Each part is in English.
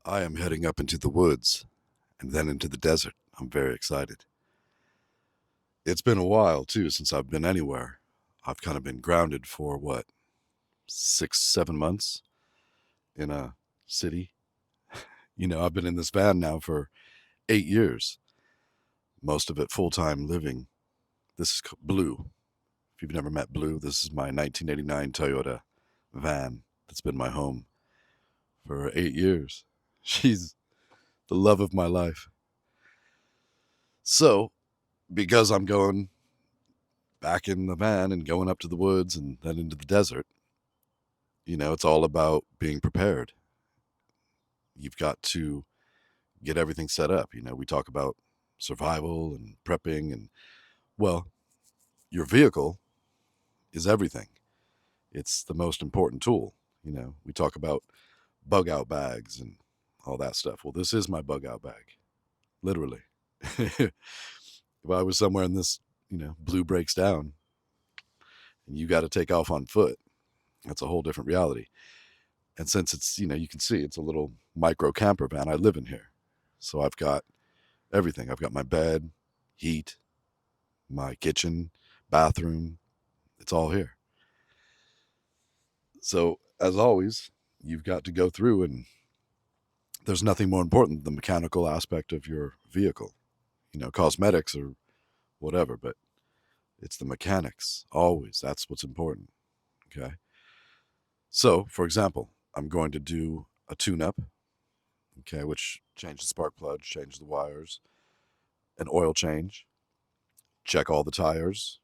I am heading up into the woods and then into the desert. I'm very excited. It's been a while, too, since I've been anywhere. I've kind of been grounded for what, 6, 7 months in a city. I've been in this van now for 8 years, most of it full time living. This is Blue. If you've never met Blue, this is my 1989 Toyota van that's been my home for 8 years. She's the love of my life. So, because I'm going back in the van and going up to the woods and then into the desert, it's all about being prepared. You've got to get everything set up. We talk about survival and prepping, and well, your vehicle is everything. It's the most important tool. We talk about bug out bags and all that stuff. Well, this is my bug out bag, literally. If I was somewhere and this, Blue breaks down and you got to take off on foot, that's a whole different reality. And since it's, you can see it's a little micro camper van, I live in here. So I've got everything. I've got my bed, heat, my kitchen, bathroom. It's all here. So, as always, you've got to go through, and there's nothing more important than the mechanical aspect of your vehicle. Cosmetics or whatever, but it's the mechanics. Always. That's what's important. Okay. So, for example, I'm going to do a tune up, okay, which change the spark plugs, change the wires, an oil change, check all the tires,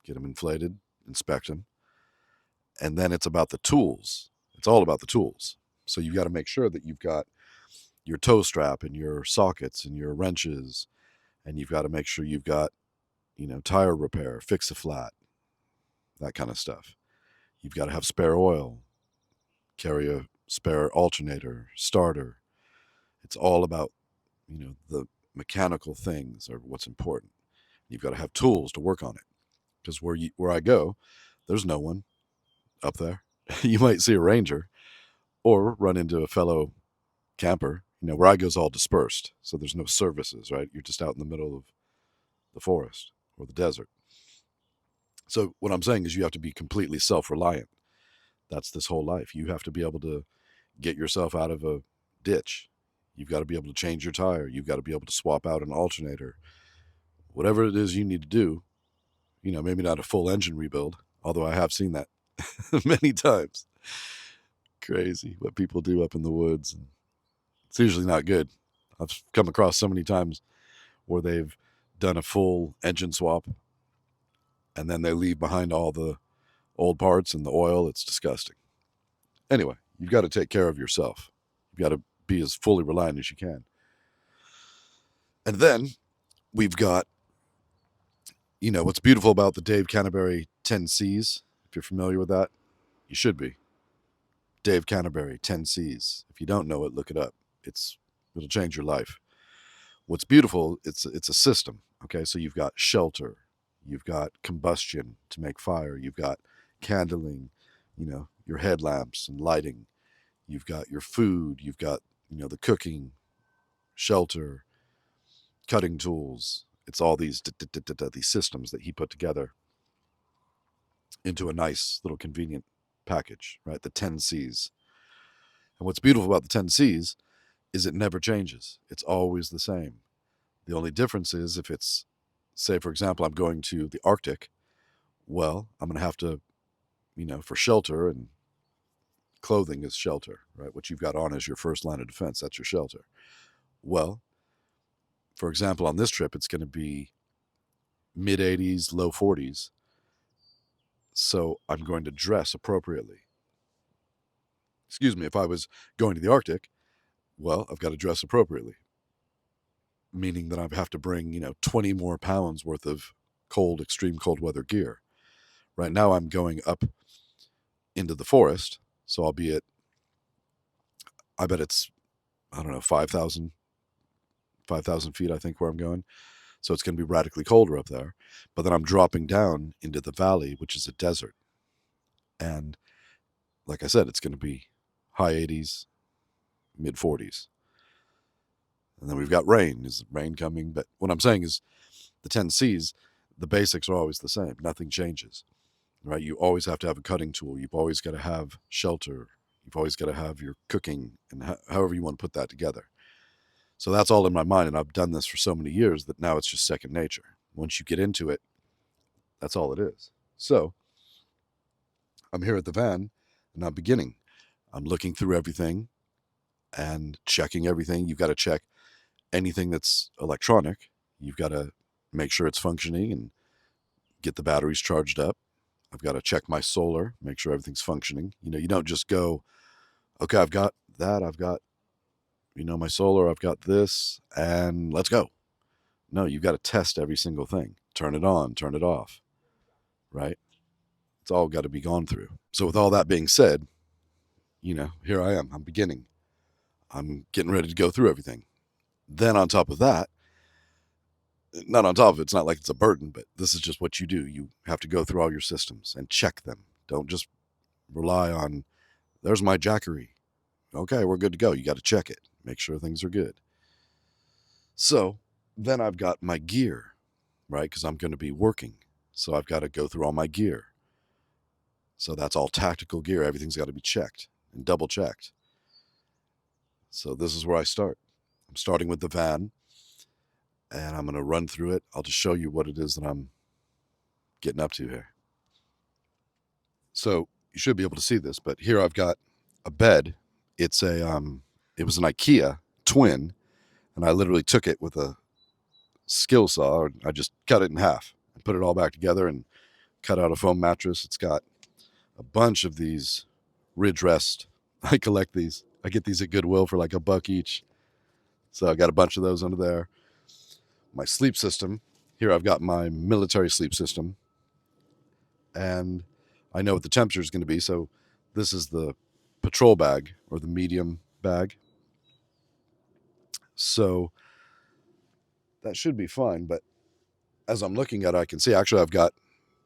get them inflated, inspect them. And then it's about the tools. It's all about the tools. So you've got to make sure that you've got your toe strap and your sockets and your wrenches, and you've got to make sure you've got, tire repair, fix a flat, that kind of stuff. You've got to have spare oil, carry a spare alternator, starter. It's all about, the mechanical things are what's important. You've got to have tools to work on it, because where I go, there's no one up there. You might see a ranger or run into a fellow camper. Where I go is all dispersed, so there's no services, right? You're just out in the middle of the forest or the desert. So what I'm saying is you have to be completely self-reliant. That's this whole life. You have to be able to get yourself out of a ditch. You've got to be able to change your tire. You've got to be able to swap out an alternator. Whatever it is you need to do, maybe not a full engine rebuild, although I have seen that many times. Crazy what people do up in the woods. It's usually not good. I've come across so many times where they've done a full engine swap and then they leave behind all the old parts and the oil. It's disgusting. Anyway, you've got to take care of yourself. You've got to be as fully reliant as you can. And then we've got, what's beautiful about the Dave Canterbury 10Cs. If you're familiar with that, you should be. Dave Canterbury 10Cs. If you don't know it, look it up. It'll change your life. What's beautiful, it's a system. Okay, so you've got shelter, you've got combustion to make fire, you've got candling, your headlamps and lighting, you've got your food, you've got the cooking, shelter, cutting tools. It's all these systems that he put together into a nice little convenient package, right? The 10Cs. And what's beautiful about the 10Cs is it never changes. It's always the same. The only difference is if it's, say, for example, I'm going to the Arctic, well, I'm going to have to, for shelter, and clothing is shelter, right? What you've got on is your first line of defense. That's your shelter. Well, for example, on this trip, it's going to be mid 80s, low 40s. So I'm going to dress appropriately. Excuse me, if I was going to the Arctic, well, I've got to dress appropriately, meaning that I have to bring, 20 more pounds worth of extreme cold weather gear. Right now I'm going up into the forest, so I bet it's, I don't know, 5,000 feet, I think, where I'm going. So it's going to be radically colder up there. But then I'm dropping down into the valley, which is a desert. And like I said, it's going to be high 80s, mid-40s. And then we've got rain. Is rain coming? But what I'm saying is the 10 C's, the basics are always the same. Nothing changes, right? You always have to have a cutting tool. You've always got to have shelter. You've always got to have your cooking and however you want to put that together. So that's all in my mind, and I've done this for so many years that now it's just second nature. Once you get into it, that's all it is. So I'm here at the van, and I'm beginning. I'm looking through everything and checking everything. You've got to check anything that's electronic. You've got to make sure it's functioning and get the batteries charged up. I've got to check my solar, make sure everything's functioning. You don't just go, okay, I've got that, I've got, my solar, I've got this, and let's go. No, you've got to test every single thing. Turn it on, turn it off, right? It's all got to be gone through. So with all that being said, here I am. I'm beginning. I'm getting ready to go through everything. Then on top of that, not on top of it, it's not like it's a burden, but this is just what you do. You have to go through all your systems and check them. Don't just rely on, there's my jackery. Okay, we're good to go. You got to check it. Make sure things are good. So then I've got my gear, right? Because I'm going to be working. So I've got to go through all my gear. So that's all tactical gear. Everything's got to be checked and double checked. So this is where I start. I'm starting with the van, and I'm going to run through it. I'll just show you what it is that I'm getting up to here. So you should be able to see this, but here I've got a bed. It was an IKEA twin, and I literally took it with a skill saw. And I just cut it in half and put it all back together and cut out a foam mattress. It's got a bunch of these ridge rest. I collect these. I get these at Goodwill for like $1 each. So I got a bunch of those under there. My sleep system. Here I've got my military sleep system. And I know what the temperature is going to be. So this is the patrol bag or the medium bag. So that should be fine. But as I'm looking at it, I can see actually I've got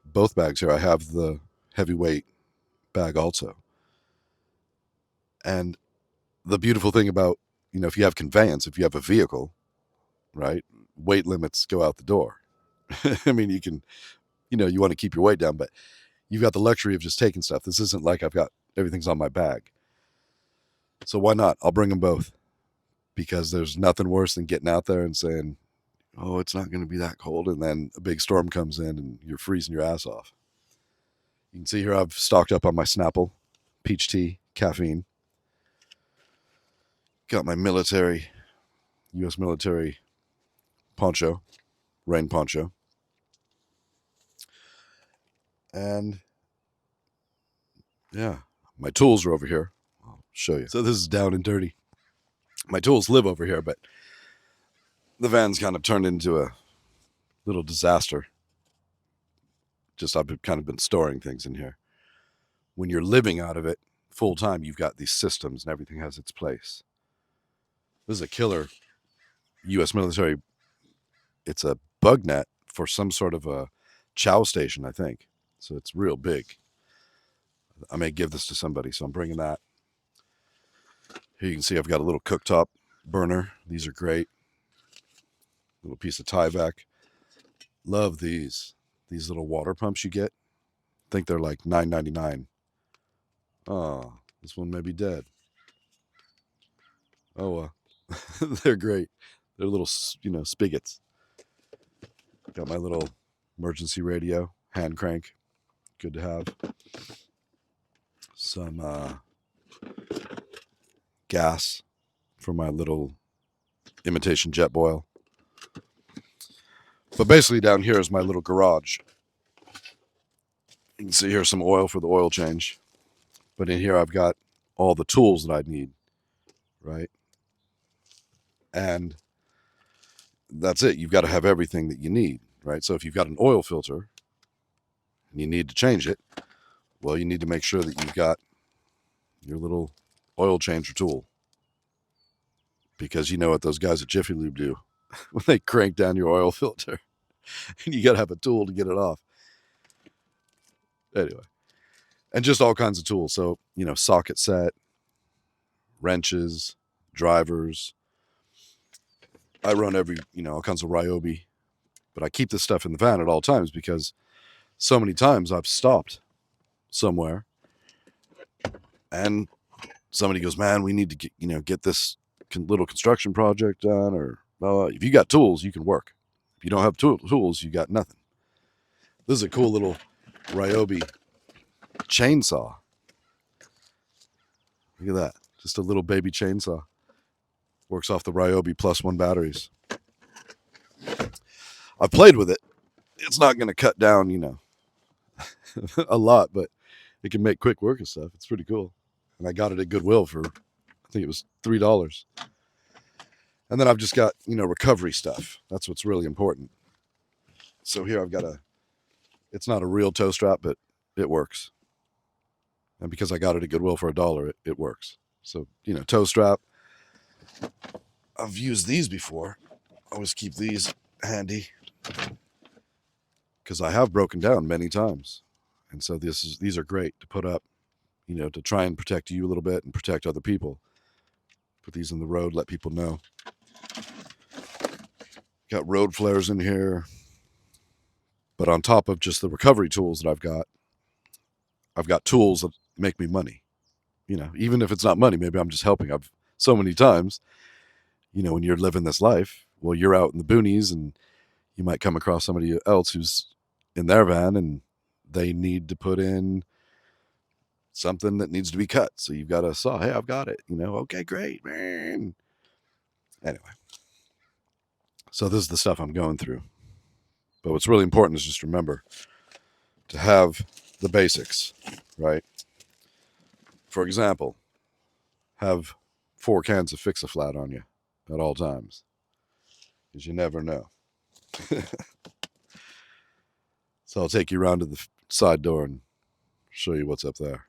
both bags here. I have the heavyweight bag also. And the beautiful thing about, if you have conveyance, if you have a vehicle, right, weight limits go out the door. I mean, you can, you want to keep your weight down, but you've got the luxury of just taking stuff. This isn't like I've got everything's on my bag. So why not? I'll bring them both, because there's nothing worse than getting out there and saying, oh, it's not going to be that cold. And then a big storm comes in and you're freezing your ass off. You can see here I've stocked up on my Snapple, peach tea, caffeine. Got my military, U.S. military poncho, rain poncho. And yeah, my tools are over here. I'll show you. So this is down and dirty. My tools live over here, but the van's kind of turned into a little disaster. Just I've kind of been storing things in here. When you're living out of it full time, you've got these systems and everything has its place. This is a killer U.S. military. It's a bug net for some sort of a chow station, I think. So it's real big. I may give this to somebody, so I'm bringing that. Here you can see I've got a little cooktop burner. These are great. Little piece of Tyvek. Love these little water pumps you get. I think they're like $9.99. Oh, this one may be dead. Oh, they're great. They're little, spigots. Got my little emergency radio, hand crank. Good to have. Some gas for my little imitation jet boil. But basically down here is my little garage. You can see here some oil for the oil change. But in here I've got all the tools that I need, right? And that's it. You've got to have everything that you need, right? So if you've got an oil filter and you need to change it, well, you need to make sure that you've got your little oil changer tool. Because you know what those guys at Jiffy Lube do when they crank down your oil filter. And you got to have a tool to get it off. Anyway. And just all kinds of tools. So, socket set, wrenches, drivers. I run all kinds of Ryobi, but I keep this stuff in the van at all times because so many times I've stopped somewhere and somebody goes, man, we need to get this little construction project done, or if you got tools, you can work. If you don't have tools, you got nothing. This is a cool little Ryobi chainsaw. Look at that. Just a little baby chainsaw. Works off the Ryobi +1 batteries. I've played with it. It's not going to cut down, a lot, but it can make quick work of stuff. It's pretty cool. And I got it at Goodwill for, I think it was $3. And then I've just got, recovery stuff. That's what's really important. So here I've got it's not a real toe strap, but it works. And because I got it at Goodwill for $1, it works. So, toe strap. I've used these before. I always keep these handy because I have broken down many times. And so these are great to put up, to try and protect you a little bit and protect other people. Put these in the road, let people know. Got road flares in here. But on top of just the recovery tools that I've got tools that make me money. Even if it's not money, maybe I'm just helping. I've so many times, when you're living this life, well, you're out in the boonies and you might come across somebody else who's in their van and they need to put in something that needs to be cut. So you've got a saw. Hey, I've got it. Okay, great, man. Anyway, so this is the stuff I'm going through. But what's really important is just remember to have the basics, right? For example, have 4 cans of Fix-A-Flat on you at all times, because you never know. So I'll take you around to the side door and show you what's up there.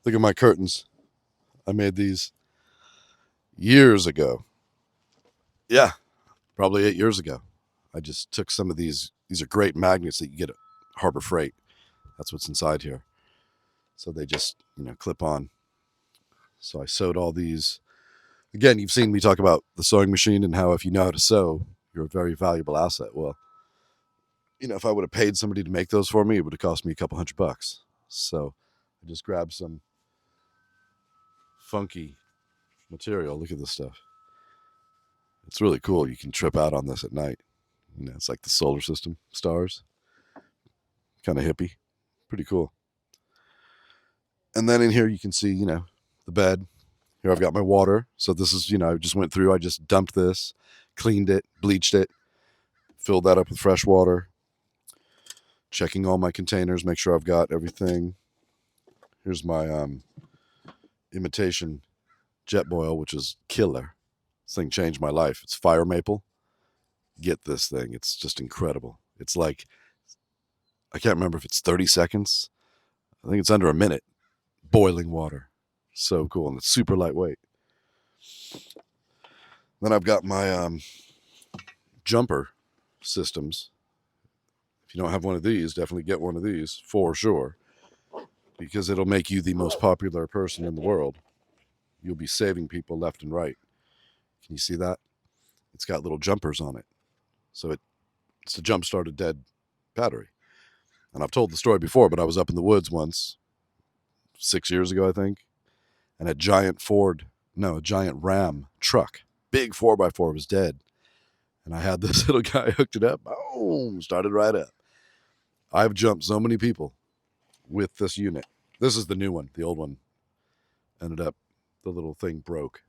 Look at my curtains. I made these years ago. Yeah, probably 8 years ago. I just took some of these. These are great magnets that you get at Harbor Freight. That's what's inside here. So they just, clip on. So I sewed all these. Again, you've seen me talk about the sewing machine and how if you know how to sew, you're a very valuable asset. Well, if I would have paid somebody to make those for me, it would have cost me a couple $100. So I just grabbed some funky material. Look at this stuff. It's really cool. You can trip out on this at night. It's like the solar system, stars. Kind of hippie. Pretty cool. And then in here you can see, the bed. Here I've got my water. So this is, I just went through. I just dumped this, cleaned it, bleached it, filled that up with fresh water. Checking all my containers, make sure I've got everything. Here's my imitation Jetboil, which is killer. This thing changed my life. It's fire maple. Get this thing. It's just incredible. It's like, I can't remember if it's 30 seconds. I think it's under a minute. Boiling water. So cool. And it's super lightweight. Then I've got my jumper systems. If you don't have one of these, definitely get one of these for sure, because it'll make you the most popular person in the world. You'll be saving people left and right. Can you see that? It's got little jumpers on it. So it's to jumpstart a dead battery. And I've told the story before, but I was up in the woods once, 6 years ago, I think, and a giant Ram truck, big 4x4 was dead. And I had this little guy hooked it up. Boom, started right up. I've jumped so many people with this unit. This is the new one. The old one ended up, the little thing broke.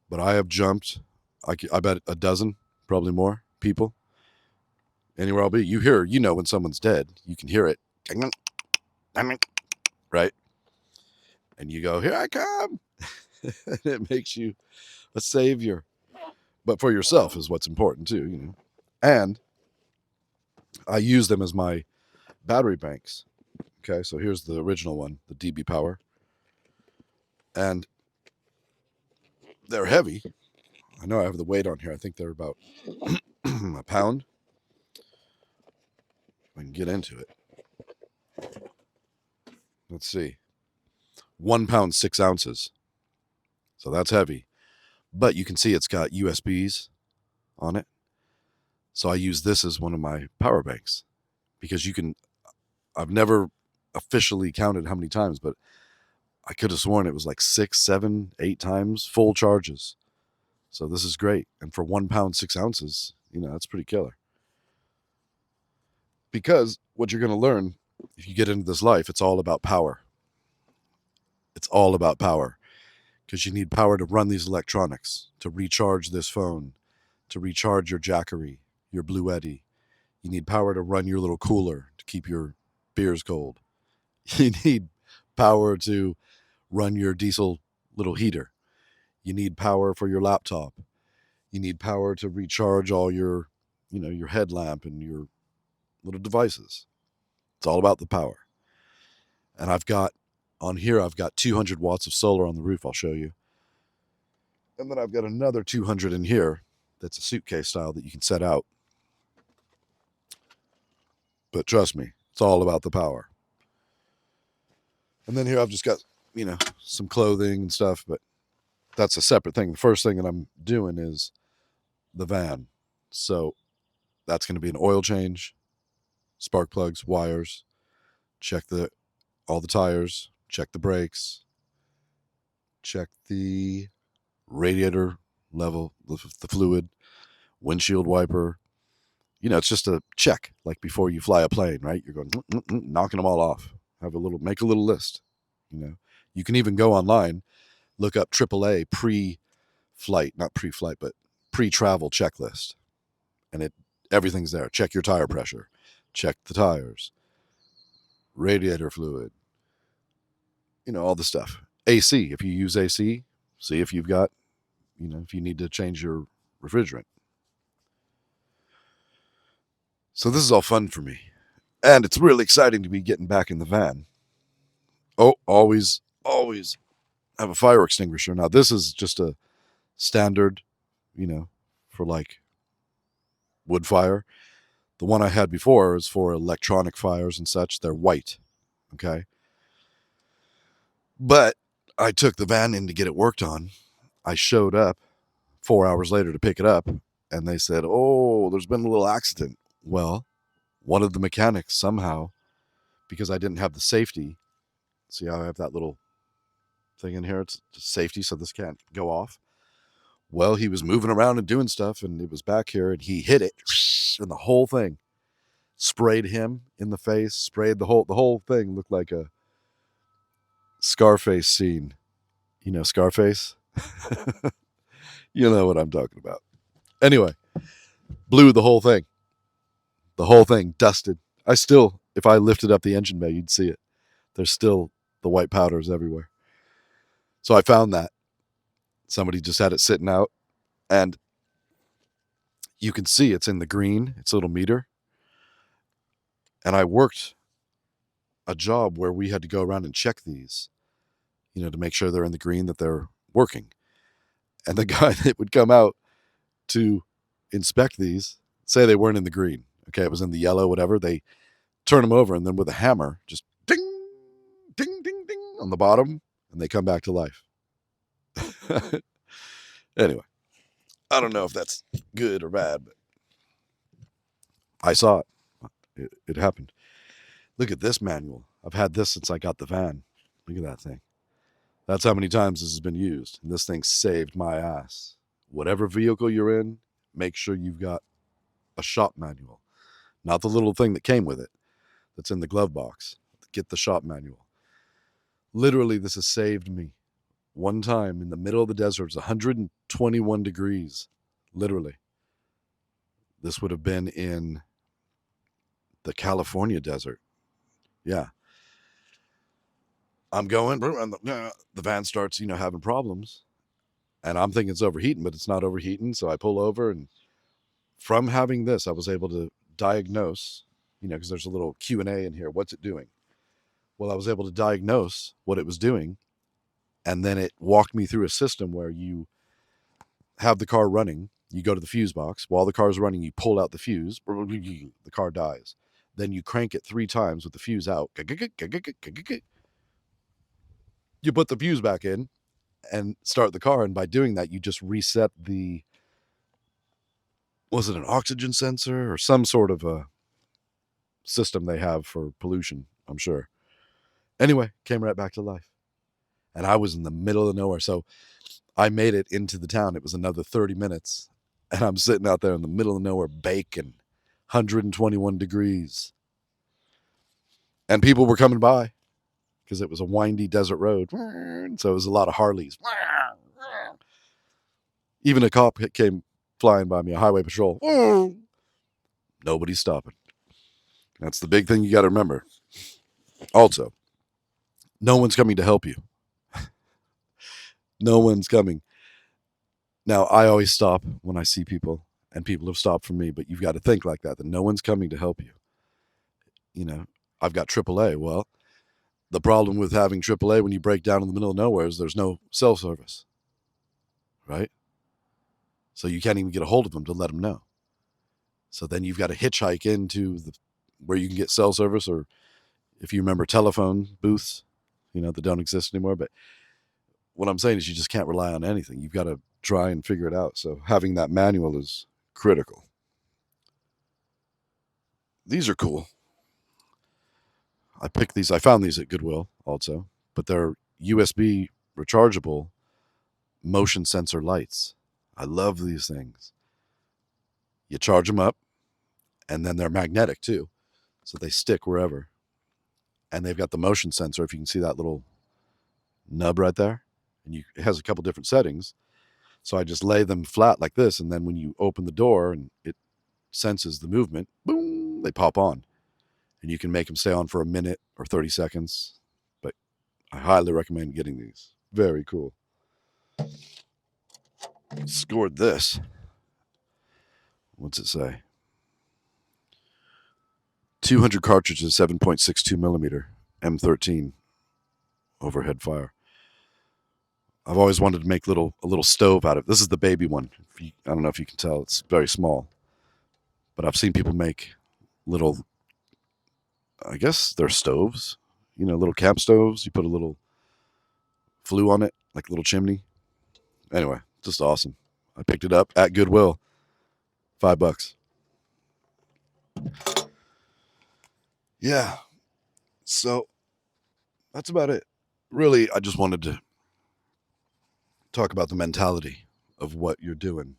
But I have jumped, I bet a dozen, probably more people. Anywhere I'll be. You hear, when someone's dead, you can hear it. Right? And you go, here I come. And it makes you a savior. But for yourself is what's important too, And I use them as my battery banks. Okay, so here's the original one, the DB Power. And they're heavy. I know I have the weight on here. I think they're about a pound. I can get into it. let's see, 1 pound, 6 ounces. So that's heavy. But you can see it's got USBs on it. So I use this as one of my power banks because I've never officially counted how many times, but I could have sworn it was like 6, 7, 8 times full charges. So this is great. And for 1 pound, 6 ounces, that's pretty killer. Because what you're going to learn if you get into this life, it's all about power. It's all about power because you need power to run these electronics, to recharge this phone, to recharge your Jackery, your Bluetti. You need power to run your little cooler to keep your beers cold. You need power to run your diesel little heater. You need power for your laptop. You need power to recharge all your, your headlamp and your little devices. It's all about the power. And I've got 200 watts of solar on the roof. I'll show you. And then I've got another 200 in here that's a suitcase style that you can set out. But trust me, it's all about the power. And then here I've just got, some clothing and stuff, but that's a separate thing. The first thing that I'm doing is the van. So that's going to be an oil change, spark plugs, wires, check all the tires, check the brakes, check the radiator level, the fluid, windshield wiper. It's just a check, like before you fly a plane, right? You're going knocking them all off. Make a little list. You can even go online, look up AAA pre-flight, not pre-flight, but pre-travel checklist, and everything's there. Check your tire pressure, check the tires, radiator fluid, all the stuff. AC, if you use AC, see if you've got, if you need to change your refrigerant. So this is all fun for me. And it's really exciting to be getting back in the van. Oh, always have a fire extinguisher. Now, this is just a standard, for like wood fire. The one I had before is for electronic fires and such. They're white, okay? But I took the van in to get it worked on. I showed up 4 hours later to pick it up, and they said, oh, there's been a little accident. Well, one of the mechanics somehow, because I didn't have the safety, see how I have that little thing in here? It's safety, so this can't go off. Well, he was moving around and doing stuff, and it was back here, and he hit it, and the whole thing sprayed him in the face, sprayed the whole thing looked like a Scarface scene. You know Scarface? You know what I'm talking about. Anyway, blew the whole thing. The whole thing dusted. If I lifted up the engine bay, you'd see it. There's still the white powders everywhere. So I found that. Somebody just had it sitting out, and you can see it's in the green. It's a little meter. And I worked a job where we had to go around and check these, to make sure they're in the green, that they're working. And the guy that would come out to inspect these, say they weren't in the green. Okay, it was in the yellow, whatever. They turn them over, and then with a hammer, just ding, ding, ding, ding on the bottom, and they come back to life. Anyway, I don't know if that's good or bad, but I saw it. It happened. Look at this manual. I've had this since I got the van. Look at that thing. That's how many times this has been used. And this thing saved my ass. Whatever vehicle you're in, make sure you've got a shop manual. Not the little thing that came with it that's in the glove box. Get the shop manual. Literally, this has saved me. One time in the middle of the desert, it's 121 degrees. Literally. This would have been in the California desert. Yeah. I'm going, and the van starts, having problems. And I'm thinking it's overheating, but it's not overheating. So I pull over, and from having this, I was able to diagnose, because there's a little Q&A in here. What's it doing? Well, I was able to diagnose what it was doing. And then it walked me through a system where you have the car running. You go to the fuse box. While the car's running, you pull out the fuse. The car dies. Then you crank it 3 times with the fuse out. You put the fuse back in and start the car, and by doing that, you just reset the, was it an oxygen sensor or some sort of a system they have for pollution, I'm sure. Anyway, came right back to life. And I was in the middle of nowhere. So I made it into the town. It was another 30 minutes. And I'm sitting out there in the middle of nowhere baking, 121 degrees. And people were coming by because it was a windy desert road. So it was a lot of Harleys. Even a cop came flying by me, a highway patrol. Nobody's stopping. That's the big thing you got to remember. Also, no one's coming to help you. No one's coming. Now, I always stop when I see people, and people have stopped for me, but you've got to think like that no one's coming to help you. You know, I've got AAA. Well, the problem with having AAA when you break down in the middle of nowhere is there's no cell service, right? So you can't even get a hold of them to let them know. So then you've got to hitchhike into where you can get cell service, or if you remember telephone booths, that don't exist anymore. But what I'm saying is you just can't rely on anything. You've got to try and figure it out. So having that manual is critical. These are cool. I found these at Goodwill also, but they're USB rechargeable motion sensor lights. I love these things. You charge them up, and then they're magnetic too, so they stick wherever. And they've got the motion sensor, if you can see that little nub right there, and it has a couple different settings. So I just lay them flat like this, and then when you open the door and it senses the movement, boom, they pop on. And you can make them stay on for a minute or 30 seconds. But I highly recommend getting these. Very cool. Scored this. What's it say? 200 cartridges, 7.62 millimeter, M13 overhead fire. I've always wanted to make a little stove out of it. This is the baby one. I don't know if you can tell. It's very small. But I've seen people make little, I guess they're stoves, little camp stoves. You put a little flue on it, like a little chimney. Anyway, just awesome. I picked it up at Goodwill. $5. Yeah. So that's about it. Really, I just wanted to talk about the mentality of what you're doing,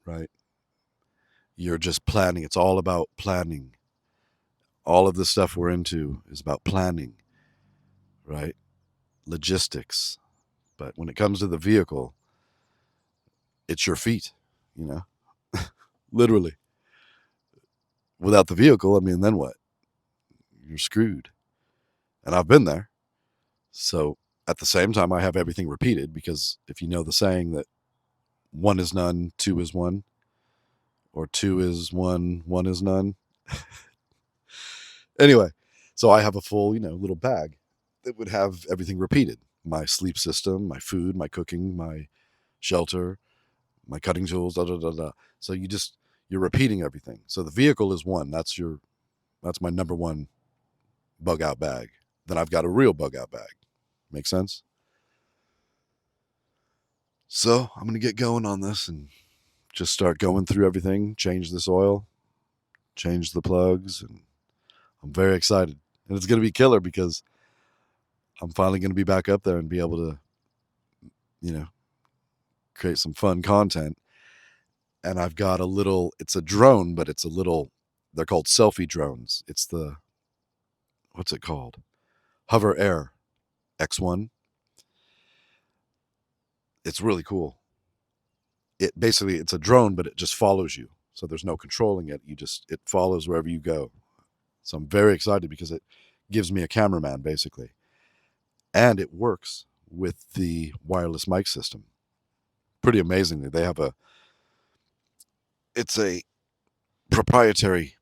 right? You're just planning. It's all about planning. All of the stuff we're into is about planning, right? Logistics. But when it comes to the vehicle, it's your feet, literally. Without the vehicle, I mean, then what? You're screwed. And I've been there. So at the same time, I have everything repeated, because if you know the saying that one is none, two is one, or two is one, one is none. Anyway, so I have a full, little bag that would have everything repeated. My sleep system, my food, my cooking, my shelter, my cutting tools, da da da da. So you're repeating everything. So the vehicle is one. That's my number one bug out bag. Then I've got a real bug out bag. Make sense? So I'm going to get going on this and just start going through everything, change this oil, change the plugs, and I'm very excited. And it's going to be killer, because I'm finally going to be back up there and be able to, create some fun content. And I've got it's a drone, but they're called selfie drones. It's what's it called? Hover Air X1. It's really cool. It's a drone, but it just follows you. So there's no controlling it. It follows wherever you go. So I'm very excited, because it gives me a cameraman, basically. And it works with the wireless mic system. Pretty amazingly. It's a proprietary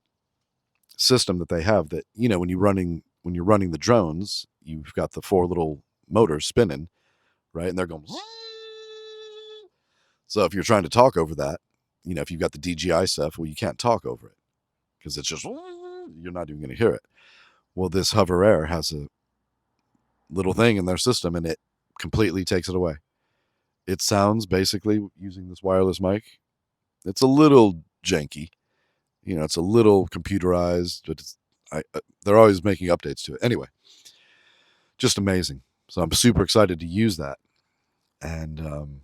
system that they have that, when you're running the drones, you've got the 4 little motors spinning, right? And they're going. So if you're trying to talk over that, if you've got the DJI stuff, well, you can't talk over it, because it's just, you're not even going to hear it. Well, this Hover Air has a little thing in their system, and it completely takes it away. It sounds basically using this wireless mic. It's a little janky, it's a little computerized, but they're always making updates to it. Anyway, just amazing. So I'm super excited to use that. And,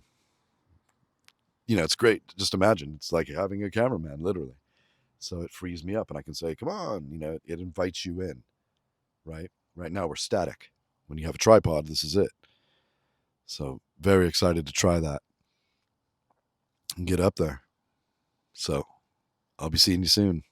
it's great. Just imagine it's like having a cameraman, literally. So it frees me up and I can say, come on, it invites you in, right? Right now we're static. When you have a tripod, this is it. So very excited to try that and get up there. So I'll be seeing you soon.